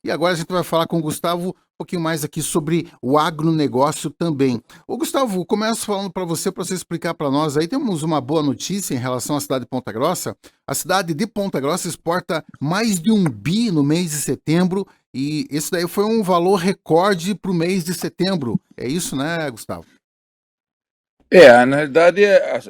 E agora a gente vai falar com o Gustavo um pouquinho mais aqui sobre o agronegócio também. Ô Gustavo, começo falando para você explicar para nós. Aí temos uma boa notícia em relação à cidade de Ponta Grossa. A cidade de Ponta Grossa exporta mais de 1 bi no mês de setembro e esse daí foi um valor recorde para o mês de setembro. É isso, né, Gustavo? Na realidade,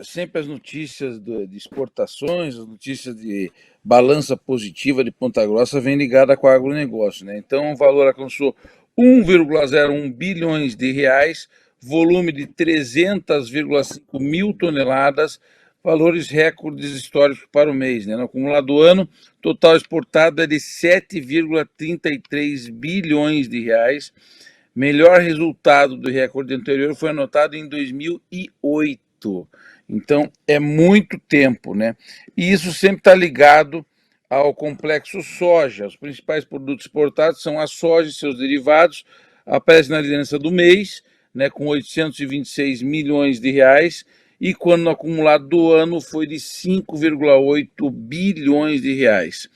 sempre as notícias de exportações, as notícias de balança positiva de Ponta Grossa vem ligada com o agronegócio, né? Então, o valor alcançou 1,01 bilhões de reais, volume de 300,5 mil toneladas, valores recordes históricos para o mês, né? No acumulado do ano, total exportado é de 7,33 bilhões de reais. Melhor resultado do recorde anterior foi anotado em 2008. Então, é muito tempo, né? E isso sempre está ligado ao complexo soja. Os principais produtos exportados são a soja e seus derivados, aparece na liderança do mês, né, com 826 milhões de reais, e quando no acumulado do ano foi de 5,8 bilhões de reais.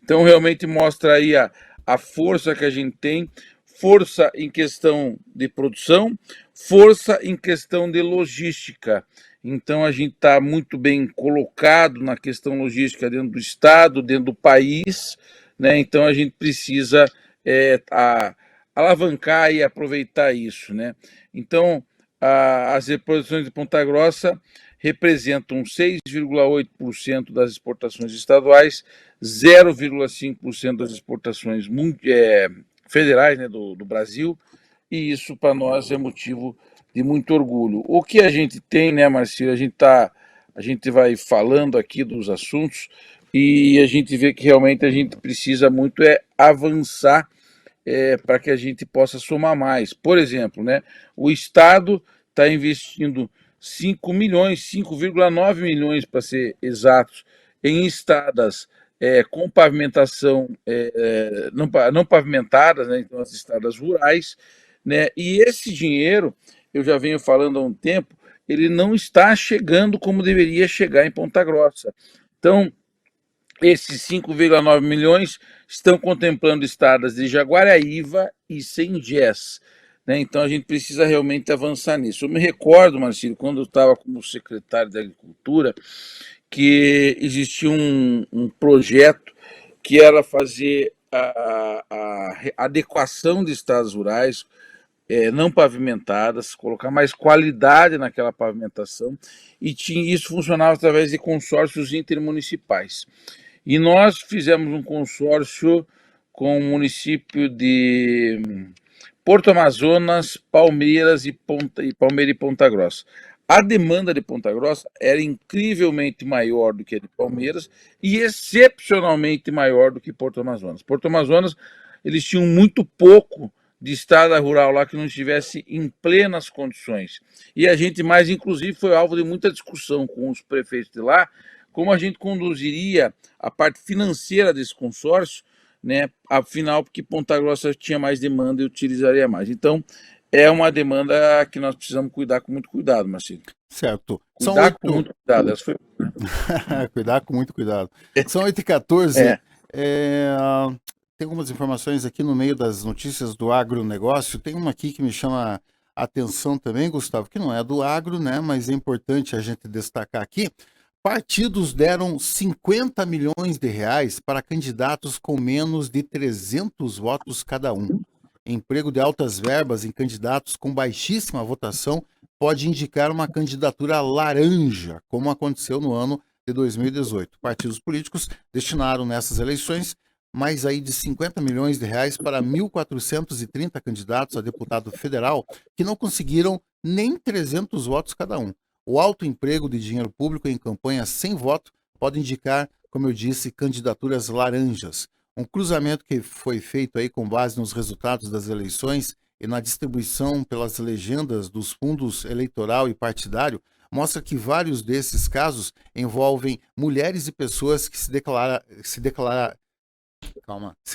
Então, realmente mostra aí a força que a gente tem, força em questão de produção, força em questão de logística. Então, a gente está muito bem colocado na questão logística dentro do Estado, dentro do país, né? Então, a gente precisa alavancar e aproveitar isso, né? Então, as exportações de Ponta Grossa representam 6,8% das exportações estaduais, 0,5% das exportações federais, né, do Brasil, e isso para nós é motivo de muito orgulho. O que a gente tem, né, Marcelo, a gente vai falando aqui dos assuntos e a gente vê que realmente a gente precisa muito avançar para que a gente possa somar mais. Por exemplo, né, o Estado está investindo 5 milhões, 5,9 milhões para ser exatos, em estradas com pavimentação não pavimentadas, né, então as estradas rurais, né, e esse dinheiro, eu já venho falando há um tempo, ele não está chegando como deveria chegar em Ponta Grossa. Então, esses 5,9 milhões estão contemplando estradas de Jaguaraíva e Sengés, né? Então a gente precisa realmente avançar nisso. Eu me recordo, Marcelo, quando eu estava como secretário da Agricultura, que existia um projeto que era fazer a adequação de estradas rurais não pavimentadas, colocar mais qualidade naquela pavimentação, e isso funcionava através de consórcios intermunicipais. E nós fizemos um consórcio com o município de Porto Amazonas, Palmeira e Ponta Grossa. A demanda de Ponta Grossa era incrivelmente maior do que a de Palmeiras e excepcionalmente maior do que Porto Amazonas. Porto Amazonas, eles tinham muito pouco de estrada rural lá que não estivesse em plenas condições. E a gente mais, inclusive, foi alvo de muita discussão com os prefeitos de lá, como a gente conduziria a parte financeira desse consórcio, né? Afinal, porque Ponta Grossa tinha mais demanda e utilizaria mais. Então, é uma demanda que nós precisamos cuidar com muito cuidado, Marcelo. Certo. São Cuidar com 8. muito cuidado. Essa foi... Cuidar com muito cuidado. São 8h14. É, É, tem algumas informações aqui no meio das notícias do agronegócio. Tem uma aqui que me chama a atenção também, Gustavo, que não é do agro, né? Mas é importante a gente destacar aqui. Partidos deram 50 milhões de reais para candidatos com menos de 300 votos cada um. Emprego de altas verbas em candidatos com baixíssima votação pode indicar uma candidatura laranja, como aconteceu no ano de 2018. Partidos políticos destinaram nessas eleições mais aí de 50 milhões de reais para 1.430 candidatos a deputado federal que não conseguiram nem 300 votos cada um. O alto emprego de dinheiro público em campanhas sem voto pode indicar, como eu disse, candidaturas laranjas. Um cruzamento que foi feito aí com base nos resultados das eleições e na distribuição pelas legendas dos fundos eleitoral e partidário mostra que vários desses casos envolvem mulheres e pessoas que se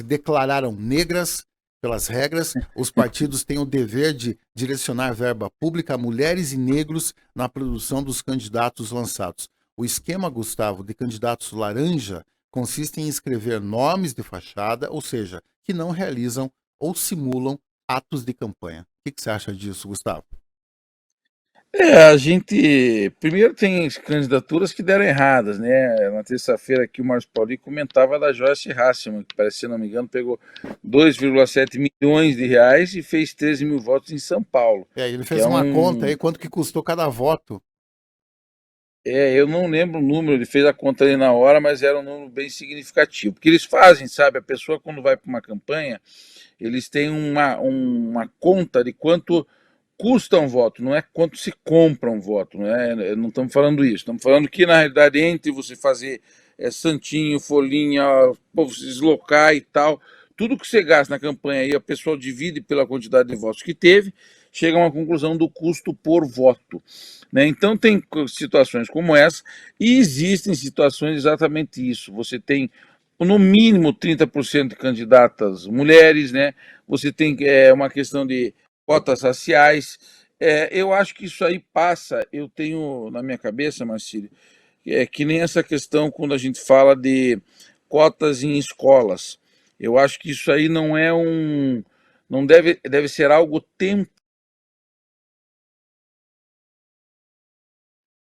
declararam negras pelas regras. Os partidos têm o dever de direcionar verba pública a mulheres e negros na produção dos candidatos lançados. O esquema, Gustavo, de candidatos laranja consiste em escrever nomes de fachada, ou seja, que não realizam ou simulam atos de campanha. O que você acha disso, Gustavo? A gente primeiro tem candidaturas que deram erradas, né? Na terça-feira aqui o Márcio Pauli comentava da Joyce Hasselmann, que parece, se não me engano, pegou 2,7 milhões de reais e fez 13 mil votos em São Paulo, Ele que fez é uma conta um... aí, quanto que custou cada voto. Eu não lembro o número, ele fez a conta ali na hora, mas era um número bem significativo. Porque eles fazem, sabe? A pessoa quando vai para uma campanha, eles têm uma conta de quanto custa um voto, não é quanto se compra um voto, não é? Não estamos falando isso, estamos falando que na realidade entre você fazer santinho, folhinha, povo se deslocar e tal, tudo que você gasta na campanha aí, a pessoa divide pela quantidade de votos que teve, chega a uma conclusão do custo por voto, né? Então tem situações como essa e existem situações exatamente isso. Você tem no mínimo 30% de candidatas mulheres, né? Você tem uma questão de cotas raciais. Eu acho que isso aí passa, eu tenho na minha cabeça, Marcílio, que nem essa questão quando a gente fala de cotas em escolas. Eu acho que isso aí não é não deve ser algo tempo.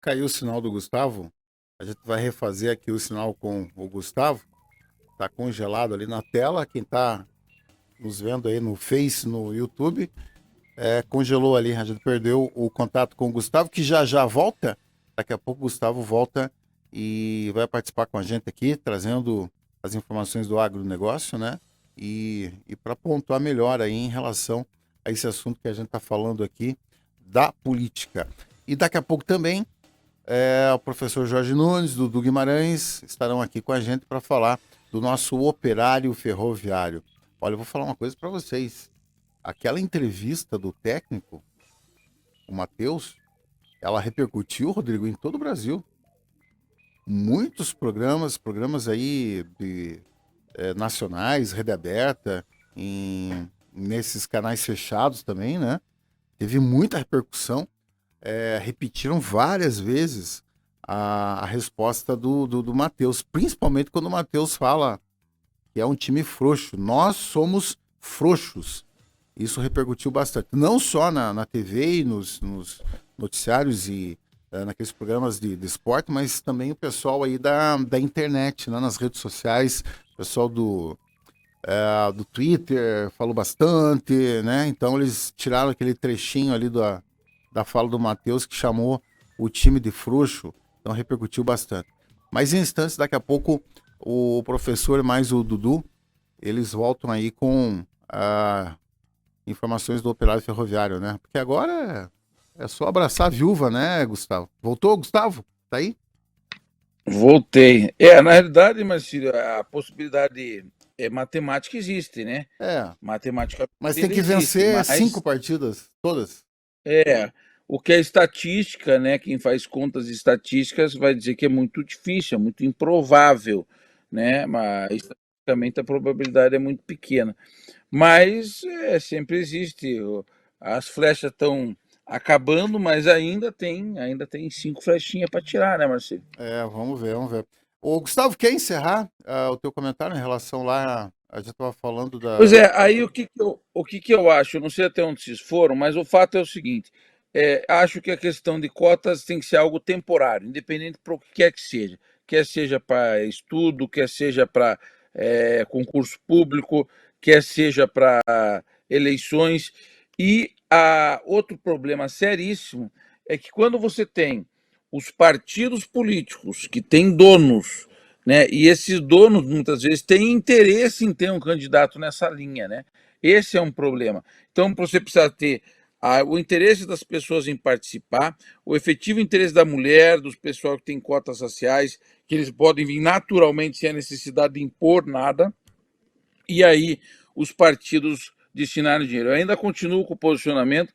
Caiu o sinal do Gustavo. A gente vai refazer aqui o sinal com o Gustavo. Tá congelado ali na tela. Quem tá nos vendo aí no Face, no YouTube, congelou ali. A gente perdeu o contato com o Gustavo, que já já volta. Daqui a pouco o Gustavo volta e vai participar com a gente aqui, trazendo as informações do agronegócio, né? E para pontuar melhor aí em relação a esse assunto que a gente está falando aqui da política. E daqui a pouco também o professor Jorge Nunes, do Guimarães, estarão aqui com a gente para falar do nosso operário ferroviário. Olha, eu vou falar uma coisa para vocês. Aquela entrevista do técnico, o Matheus, ela repercutiu, Rodrigo, em todo o Brasil. Muitos programas aí nacionais, rede aberta, nesses canais fechados também, né? Teve muita repercussão. Repetiram várias vezes a resposta do Matheus, principalmente quando o Matheus fala que é um time frouxo. Nós somos frouxos. Isso repercutiu bastante. Não só na TV e nos noticiários e naqueles programas de esporte, mas também o pessoal aí da internet, né, nas redes sociais, o pessoal do Twitter falou bastante, né? Então eles tiraram aquele trechinho ali da fala do Matheus que chamou o time de frouxo, então repercutiu bastante. Mas em instantes, daqui a pouco, o professor mais o Dudu, eles voltam aí com informações do operário ferroviário, né? Porque agora é só abraçar a viúva, né, Gustavo? Voltou, Gustavo? Tá aí? Voltei. Na realidade, Marcílio, a possibilidade matemática existe, né? É, Matematicamente mas tem ela que existe, vencer 5 mas partidas, todas. é, o que é estatística, né? Quem faz contas estatísticas vai dizer que é muito difícil, é muito improvável, né? Mas estatisticamente a probabilidade é muito pequena. Mas sempre existe. As flechas estão acabando, mas ainda tem 5 flechinhas para tirar, né, Marcelo? Vamos ver, vamos ver. Ô, Gustavo, quer encerrar o teu comentário em relação lá? A gente estava falando Pois da. é, aí o que que eu acho? Eu não sei até onde vocês foram, mas o fato é o seguinte: acho que a questão de cotas tem que ser algo temporário, independente para o que quer que seja. Quer seja para estudo, quer seja para concurso público, quer seja para eleições. E outro problema seríssimo é que quando você tem os partidos políticos que têm donos, né? E esses donos muitas vezes têm interesse em ter um candidato nessa linha, né? Esse é um problema. Então você precisa ter o interesse das pessoas em participar, o efetivo interesse da mulher, dos pessoal que tem cotas raciais, que eles podem vir naturalmente sem a necessidade de impor nada, e aí os partidos destinarem dinheiro. Eu ainda continuo com o posicionamento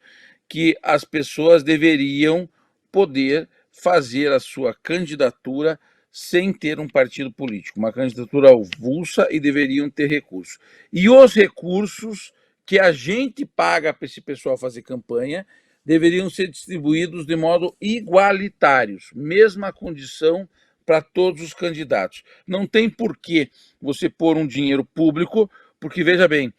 que as pessoas deveriam poder fazer a sua candidatura sem ter um partido político, uma candidatura avulsa, e deveriam ter recursos. E os recursos que a gente paga para esse pessoal fazer campanha deveriam ser distribuídos de modo igualitários, mesma condição para todos os candidatos. Não tem por que você pôr um dinheiro público, porque, veja bem,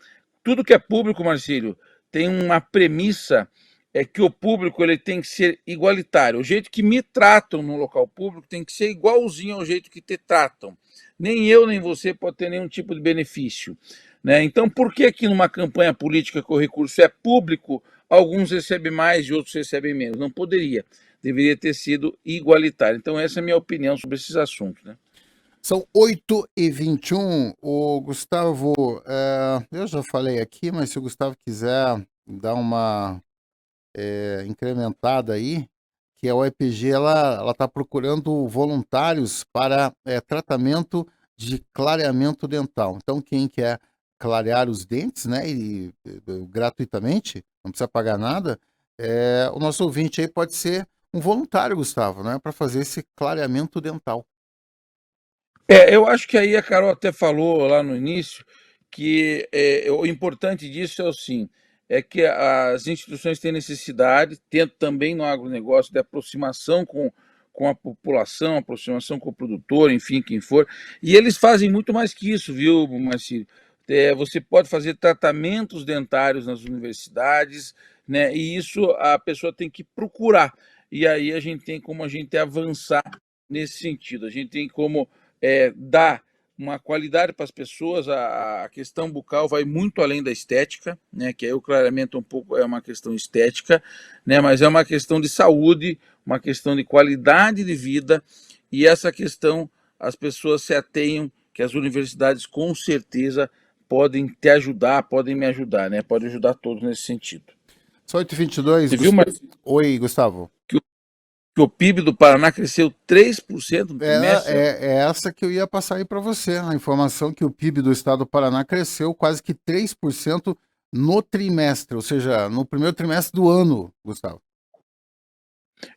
tudo que é público, Marcílio, tem uma premissa, é que o público ele tem que ser igualitário. O jeito que me tratam no local público tem que ser igualzinho ao jeito que te tratam. Nem eu, nem você pode ter nenhum tipo de benefício, né? Então, por que que numa campanha política que o recurso é público, alguns recebem mais e outros recebem menos? Não poderia. Deveria ter sido igualitário. Então, essa é a minha opinião sobre esses assuntos, né? São 8h21. O Gustavo, eu já falei aqui, mas se o Gustavo quiser dar uma incrementada aí, que a OEPG ela está procurando voluntários para tratamento de clareamento dental. Então, quem quer clarear os dentes, né, gratuitamente, não precisa pagar nada, o nosso ouvinte aí pode ser um voluntário, Gustavo, né, para fazer esse clareamento dental. Eu acho que aí a Carol até falou lá no início que o importante disso é é que as instituições têm necessidade, tendo também no agronegócio, de aproximação com a população, aproximação com o produtor, enfim, quem for, e eles fazem muito mais que isso, viu, Marcílio? Você pode fazer tratamentos dentários nas universidades, né? E isso a pessoa tem que procurar. E aí a gente tem como a gente avançar nesse sentido. A gente tem como dar uma qualidade para as pessoas. A questão bucal vai muito além da estética, né? Que aí o clareamento um pouco é uma questão estética, né? Mas é uma questão de saúde, uma questão de qualidade de vida, e essa questão as pessoas se atenham que as universidades com certeza podem te ajudar, podem me ajudar, né? Podem ajudar todos nesse sentido. Só 8h22. Você viu, Marcelo, Oi, Gustavo. que o PIB do Paraná cresceu 3% no trimestre? É essa que eu ia passar aí para você. A informação que o PIB do estado do Paraná cresceu quase que 3% no trimestre, ou seja, no primeiro trimestre do ano, Gustavo.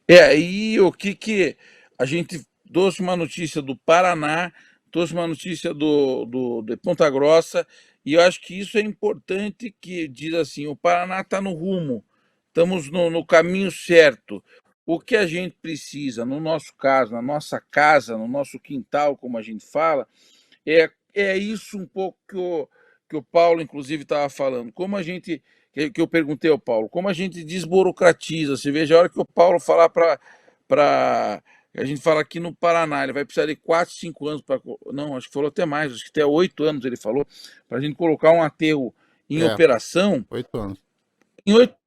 E o que a gente trouxe uma notícia do Paraná, trouxe uma notícia de Ponta Grossa, e eu acho que isso é importante, que diz assim, o Paraná está no rumo, estamos no caminho certo. O que a gente precisa, no nosso caso, na nossa casa, no nosso quintal, como a gente fala, é isso um pouco que o Paulo, inclusive, estava falando. Como a gente, que eu perguntei ao Paulo, como a gente desburocratiza. Você veja, a hora que o Paulo falar para. A gente fala aqui no Paraná, ele vai precisar de 4, 5 anos para. Não, acho que falou até mais, acho que até 8 anos ele falou, para a gente colocar um aterro em operação. 8 anos.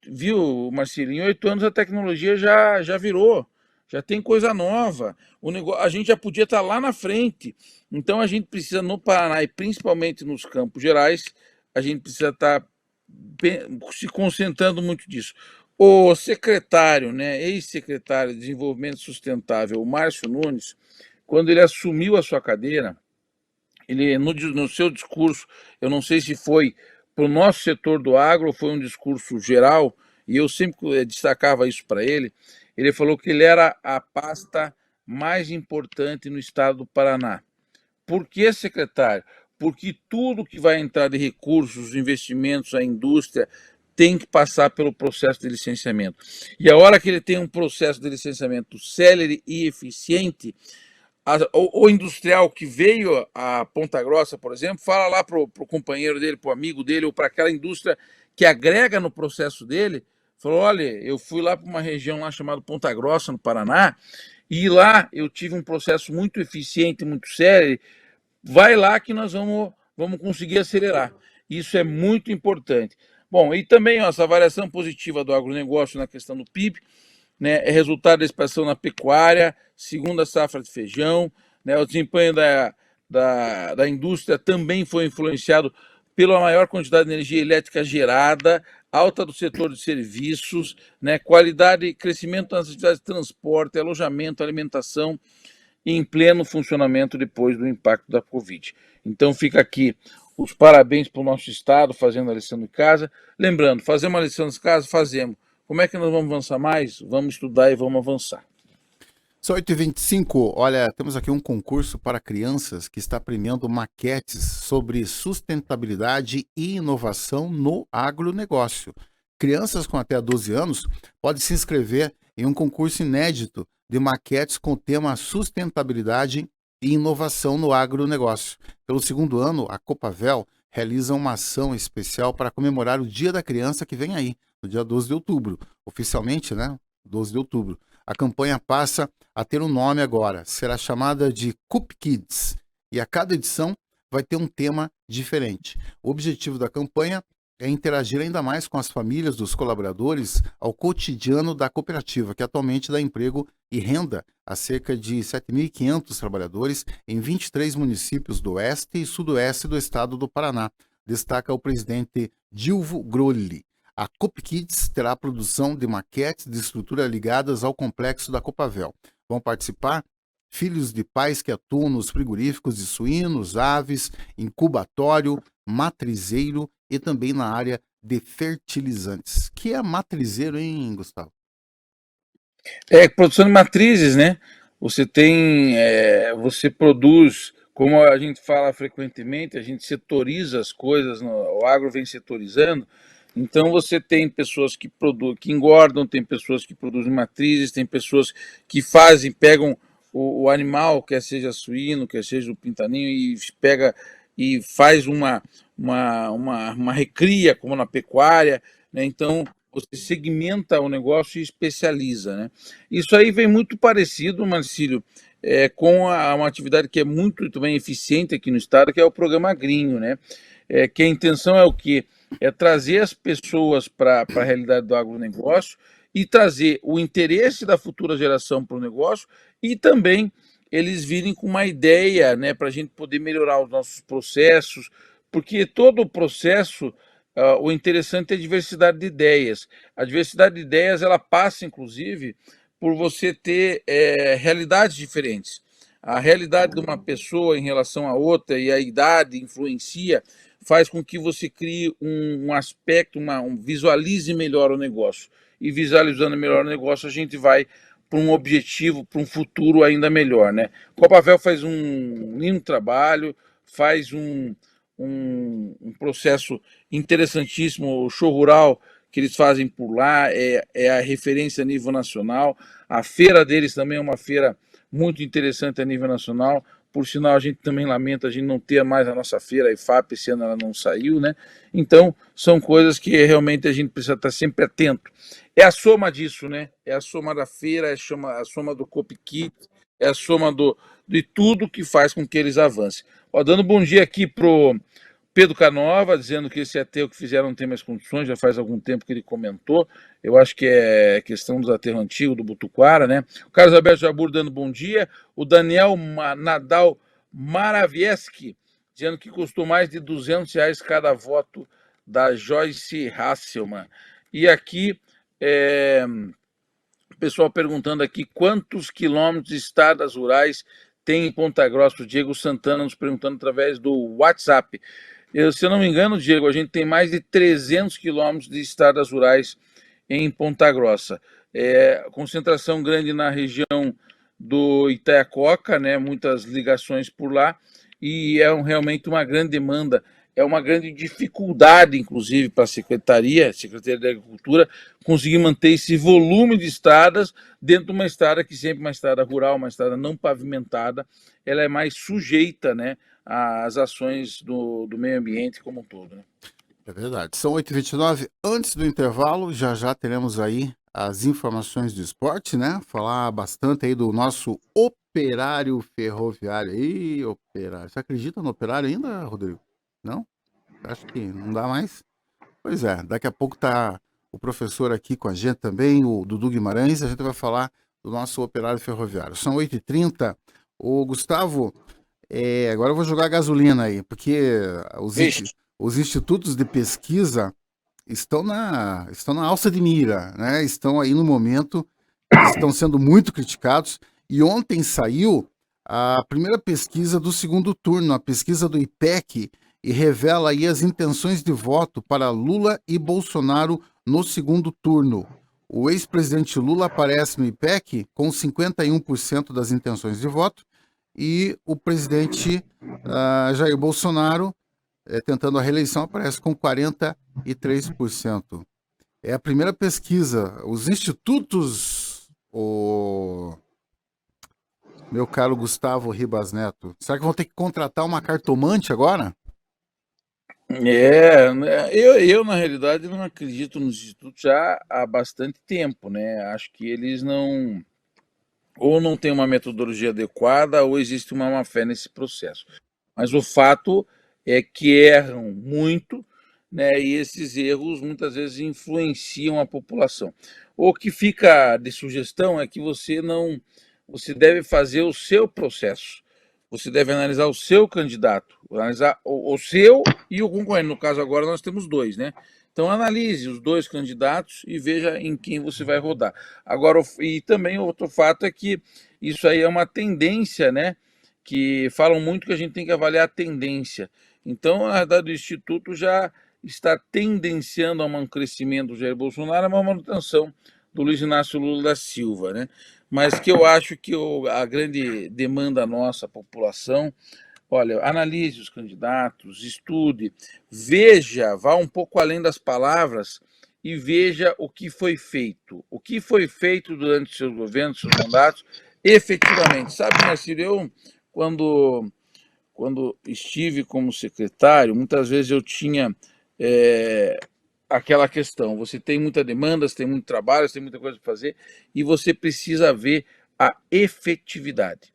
Viu, Marcelo? Em 8 anos a tecnologia já virou, já tem coisa nova. A gente já podia estar lá na frente. Então a gente precisa, no Paraná e principalmente nos Campos Gerais, a gente precisa estar se concentrando muito disso. O secretário, né, ex-secretário de Desenvolvimento Sustentável, o Márcio Nunes, quando ele assumiu a sua cadeira, ele no seu discurso, eu não sei se foi para o nosso setor do agro ou foi um discurso geral, e eu sempre destacava isso para ele. Ele falou que ele era a pasta mais importante no estado do Paraná. Por que, secretário? Porque tudo que vai entrar de recursos, investimentos, a indústria, tem que passar pelo processo de licenciamento. E a hora que ele tem um processo de licenciamento célere e eficiente, o industrial que veio a Ponta Grossa, por exemplo, fala lá para o companheiro dele, para o amigo dele, ou para aquela indústria que agrega no processo dele, falou, olha, eu fui lá para uma região lá chamada Ponta Grossa, no Paraná, e lá eu tive um processo muito eficiente, muito sério, vai lá que nós vamos conseguir acelerar. Isso é muito importante. Bom, e também ó, essa variação positiva do agronegócio na questão do PIB, né, é resultado da expansão na pecuária, segunda safra de feijão, né, o desempenho da indústria também foi influenciado pela maior quantidade de energia elétrica gerada, alta do setor de serviços, né, qualidade e crescimento nas atividades de transporte, alojamento, alimentação, em pleno funcionamento depois do impacto da Covid. Então fica aqui os parabéns para o nosso Estado fazendo a lição de casa. Lembrando, fazer uma lição de casa, fazemos. Como é que nós vamos avançar mais? Vamos estudar e vamos avançar. São 8h25. Olha, temos aqui um concurso para crianças que está premiando maquetes sobre sustentabilidade e inovação no agronegócio. Crianças com até 12 anos podem se inscrever em um concurso inédito de maquetes com o tema sustentabilidade e inovação no agronegócio. Pelo segundo ano, a Copavel realiza uma ação especial para comemorar o Dia da Criança que vem aí, no dia 12 de outubro. Oficialmente, né? 12 de outubro. A campanha passa a ter um nome agora. Será chamada de Cup Kids. E a cada edição vai ter um tema diferente. O objetivo da campanha é interagir ainda mais com as famílias dos colaboradores ao cotidiano da cooperativa, que atualmente dá emprego e renda a cerca de 7.500 trabalhadores em 23 municípios do oeste e sudoeste do estado do Paraná, destaca o presidente Dilvo Grolli. A Cup Kids terá a produção de maquetes de estrutura ligadas ao complexo da Copavel. Vão participar filhos de pais que atuam nos frigoríficos de suínos, aves, incubatório, matrizeiro e também na área de fertilizantes. Que é matrizeiro, hein, Gustavo? É produção de matrizes, né? Você produz, como a gente fala frequentemente, a gente setoriza as coisas, o agro vem setorizando. Então você tem pessoas que produzem, que engordam, tem pessoas que produzem matrizes, tem pessoas que pegam o animal, quer seja suíno, quer seja o pintaninho, e pega e faz uma recria, como na pecuária, né? Então você segmenta o negócio e especializa, né? Isso aí vem muito parecido, Marcílio, com uma atividade que é muito também eficiente aqui no estado, que é o programa Agrinho, né? Que a intenção é o quê? É trazer as pessoas para a realidade do agronegócio e trazer o interesse da futura geração para o negócio e também eles virem com uma ideia, né, para a gente poder melhorar os nossos processos, porque todo o processo, o interessante é a diversidade de ideias. A diversidade de ideias ela passa, inclusive, por você ter realidades diferentes. A realidade de uma pessoa em relação a outra e a idade influencia, faz com que você crie um aspecto, visualize melhor o negócio. E visualizando melhor o negócio, a gente vai para um objetivo, para um futuro ainda melhor, né? O Copavel faz um lindo trabalho, faz um processo interessantíssimo, o show rural que eles fazem por lá é a referência a nível nacional. A feira deles também é uma feira muito interessante a nível nacional. Por sinal, a gente também lamenta a gente não ter mais a nossa feira, a IFAP, esse ano ela não saiu, né? Então, são coisas que realmente a gente precisa estar sempre atento. É a soma disso, né? É a soma da feira, é a soma do Copkit, é a soma de tudo que faz com que eles avancem. Ó, dando bom dia aqui pro Pedro Canova, dizendo que esse aterro que fizeram não tem mais condições, já faz algum tempo que ele comentou. Eu acho que é questão dos aterros antigos, do Butuquara, né? O Carlos Alberto Jabur dando bom dia. O Daniel Nadal Maravieski, dizendo que custou mais de R$ 200 cada voto da Joyce Hasselman. E aqui, o pessoal perguntando aqui quantos quilômetros de estradas rurais tem em Ponta Grossa. O Diego Santana nos perguntando através do WhatsApp. Se eu não me engano, Diego, a gente tem mais de 300 quilômetros de estradas rurais em Ponta Grossa. Concentração grande na região do Itaiacoca, né, muitas ligações por lá, e realmente uma grande demanda, é uma grande dificuldade, inclusive, para a Secretaria da Agricultura, conseguir manter esse volume de estradas dentro de uma estrada que sempre uma estrada rural, uma estrada não pavimentada, ela é mais sujeita, né, às ações do meio ambiente como um todo, né? É verdade. São 8h29. Antes do intervalo, já teremos aí as informações do esporte, né? Falar bastante aí do nosso operário ferroviário. Ih, operário. Você acredita no operário ainda, Rodrigo? Não? Acho que não dá mais? Pois é, daqui a pouco tá o professor aqui com a gente também, o Dudu Guimarães, a gente vai falar do nosso operário ferroviário. São 8h30. O Gustavo, agora eu vou jogar gasolina aí, porque os institutos de pesquisa estão na alça de mira, né? Estão aí no momento, estão sendo muito criticados. E ontem saiu a primeira pesquisa do segundo turno, a pesquisa do IPEC, e revela aí as intenções de voto para Lula e Bolsonaro no segundo turno. O ex-presidente Lula aparece no IPEC com 51% das intenções de voto e o presidente Jair Bolsonaro, tentando a reeleição, aparece com 43%. É a primeira pesquisa. Os institutos, meu caro Gustavo Ribas Neto. Será que vão ter que contratar uma cartomante agora? É, né, eu na realidade não acredito nos institutos já há bastante tempo, né? Acho que eles não, ou não têm uma metodologia adequada, ou existe uma má-fé nesse processo. Mas o fato é que erram muito, né? E esses erros muitas vezes influenciam a população. O que fica de sugestão é que você deve fazer o seu processo. Você deve analisar o seu candidato, analisar o seu e o concorrente. No caso agora nós temos dois, né? Então analise os dois candidatos e veja em quem você vai rodar. Agora, e também outro fato é que isso aí é uma tendência, né? Que falam muito que a gente tem que avaliar a tendência. Então, a verdade, o Instituto já está tendenciando a um crescimento do Jair Bolsonaro, a uma manutenção do Luiz Inácio Lula da Silva, né? Mas que eu acho que a grande demanda nossa, a população, olha, analise os candidatos, estude, veja, vá um pouco além das palavras e veja o que foi feito. O que foi feito durante seus governos, seus mandatos, efetivamente. Sabe, Marcílio, eu, quando, quando estive como secretário, muitas vezes eu tinha aquela questão: você tem muita demanda, você tem muito trabalho, você tem muita coisa para fazer, e você precisa ver a efetividade.